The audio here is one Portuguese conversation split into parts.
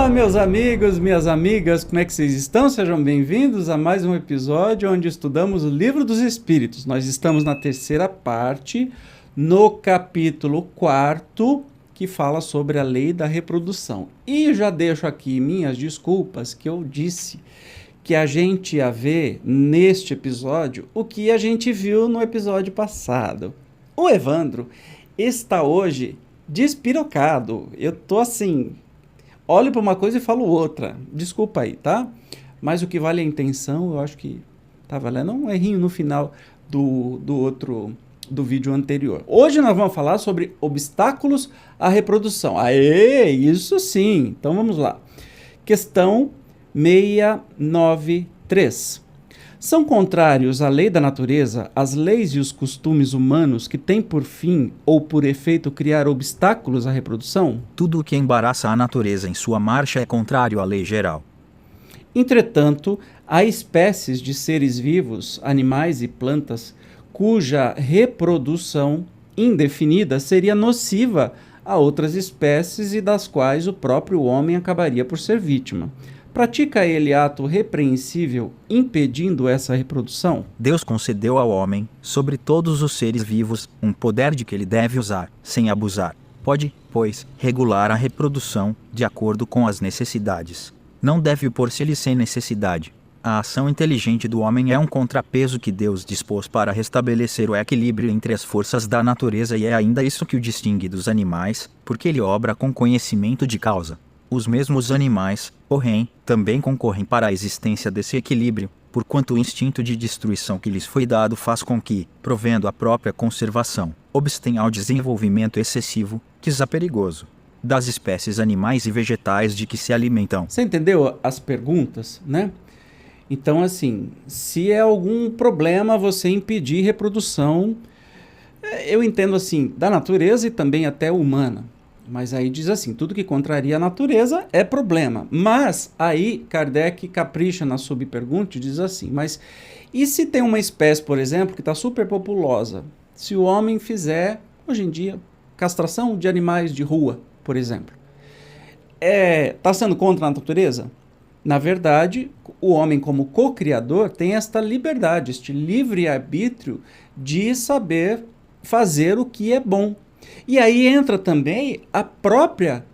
Olá, meus amigos, minhas amigas, como é que vocês estão? Sejam bem-vindos a mais um episódio onde estudamos o Livro dos Espíritos. Nós estamos na terceira parte, no capítulo 4, que fala sobre a lei da reprodução. E já deixo aqui minhas desculpas que eu disse que a gente ia ver neste episódio o que a gente viu no episódio passado. O Evandro está hoje despirocado. Eu tô assim, olho para uma coisa e falo outra. Desculpa aí, tá? Mas o que vale é a intenção, eu acho que tá valendo um errinho no final do vídeo anterior. Hoje nós vamos falar sobre obstáculos à reprodução. Aê, isso sim. Então vamos lá. Questão 693. São contrários à lei da natureza as leis e os costumes humanos que têm por fim ou por efeito criar obstáculos à reprodução? Tudo o que embaraça a natureza em sua marcha é contrário à lei geral. Entretanto, há espécies de seres vivos, animais e plantas, cuja reprodução indefinida seria nociva a outras espécies e das quais o próprio homem acabaria por ser vítima. Pratica ele ato repreensível impedindo essa reprodução? Deus concedeu ao homem, sobre todos os seres vivos, um poder de que ele deve usar, sem abusar. Pode, pois, regular a reprodução, de acordo com as necessidades. Não deve opor-se-lhe sem necessidade. A ação inteligente do homem é um contrapeso que Deus dispôs para restabelecer o equilíbrio entre as forças da natureza e é ainda isso que o distingue dos animais, porque ele obra com conhecimento de causa. Os mesmos animais, porém, também concorrem para a existência desse equilíbrio, porquanto o instinto de destruição que lhes foi dado faz com que, provendo a própria conservação, obstem ao desenvolvimento excessivo, quizá perigoso, das espécies animais e vegetais de que se alimentam. Você entendeu as perguntas, né? Então, assim, se é algum problema você impedir reprodução, eu entendo assim, da natureza e também até humana. Mas aí diz assim, tudo que contraria a natureza é problema. Mas aí Kardec capricha na subpergunta e diz assim, mas e se tem uma espécie, por exemplo, que está super populosa? Se o homem fizer, hoje em dia, castração de animais de rua, por exemplo. Está sendo contra a natureza? Na verdade, o homem como co-criador tem esta liberdade, este livre-arbítrio de saber fazer o que é bom. E aí entra também a própria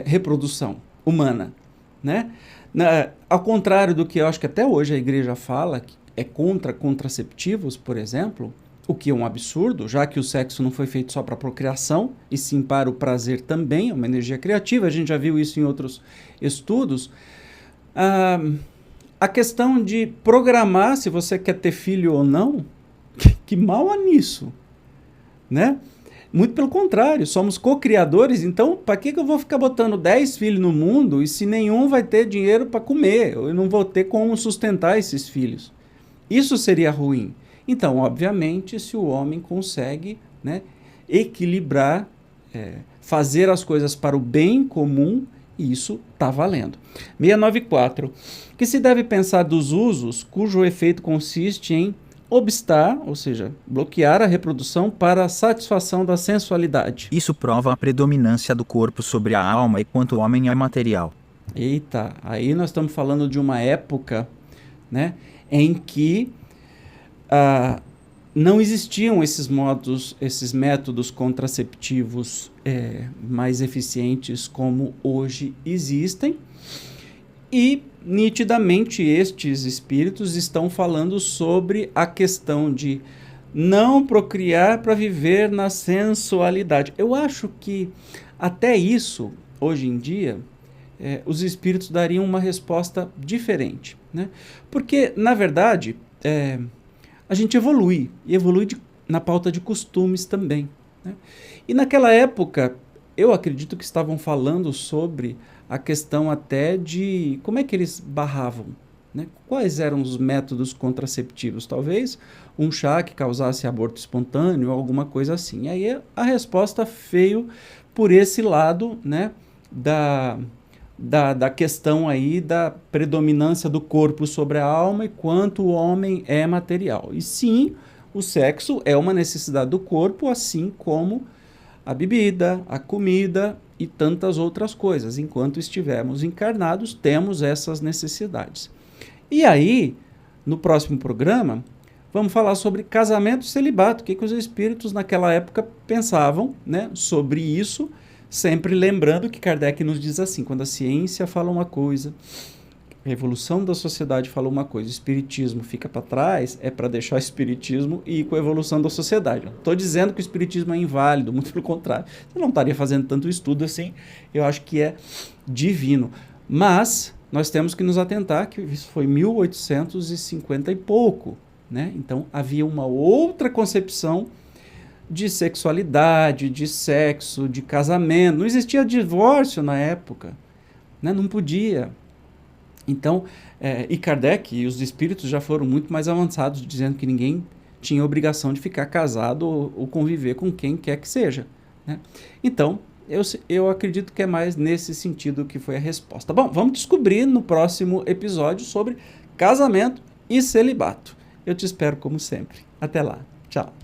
reprodução humana, né? Ao contrário do que eu acho que até hoje a igreja fala, que é contra contraceptivos, por exemplo, o que é um absurdo, já que o sexo não foi feito só para procriação, e sim para o prazer também, é uma energia criativa, a gente já viu isso em outros estudos. A questão de programar se você quer ter filho ou não, que mal há nisso, né? Muito pelo contrário, somos co-criadores, então para que eu vou ficar botando 10 filhos no mundo e se nenhum vai ter dinheiro para comer? Eu não vou ter como sustentar esses filhos. Isso seria ruim. Então, obviamente, se o homem consegue, né, equilibrar, fazer as coisas para o bem comum, isso está valendo. 694. Que se deve pensar dos usos cujo efeito consiste em obstar, ou seja, bloquear a reprodução para a satisfação da sensualidade. Isso prova a predominância do corpo sobre a alma e quanto o homem é material. Eita, aí nós estamos falando de uma época, né, em que não existiam esses métodos contraceptivos mais eficientes como hoje existem. E, nitidamente, estes espíritos estão falando sobre a questão de não procriar para viver na sensualidade. Eu acho que até isso, hoje em dia, os espíritos dariam uma resposta diferente, né? Porque, na verdade, a gente evolui, e evolui na pauta de costumes também, né? E naquela época, eu acredito que estavam falando sobre a questão até de como é que eles barravam, né? Quais eram os métodos contraceptivos? Talvez um chá que causasse aborto espontâneo, alguma coisa assim. E aí a resposta veio por esse lado, né, da questão aí da predominância do corpo sobre a alma e quanto o homem é material. E sim, o sexo é uma necessidade do corpo, assim como a bebida, a comida e tantas outras coisas. Enquanto estivermos encarnados, temos essas necessidades. E aí, no próximo programa, vamos falar sobre casamento e celibato, o que os espíritos naquela época pensavam, né, sobre isso, sempre lembrando que Kardec nos diz assim, quando a ciência fala uma coisa, a evolução da sociedade fala uma coisa, o espiritismo fica para trás, é para deixar o espiritismo e ir com a evolução da sociedade. Não estou dizendo que o espiritismo é inválido, muito pelo contrário. Você não estaria fazendo tanto estudo assim, eu acho que é divino. Mas nós temos que nos atentar que isso foi 1850 e pouco, né? Então havia uma outra concepção de sexualidade, de sexo, de casamento. Não existia divórcio na época, né? Não podia. Então, e Kardec e os espíritos já foram muito mais avançados, dizendo que ninguém tinha obrigação de ficar casado ou conviver com quem quer que seja, né? Então, eu acredito que é mais nesse sentido que foi a resposta. Bom, vamos descobrir no próximo episódio sobre casamento e celibato. Eu te espero como sempre. Até lá. Tchau.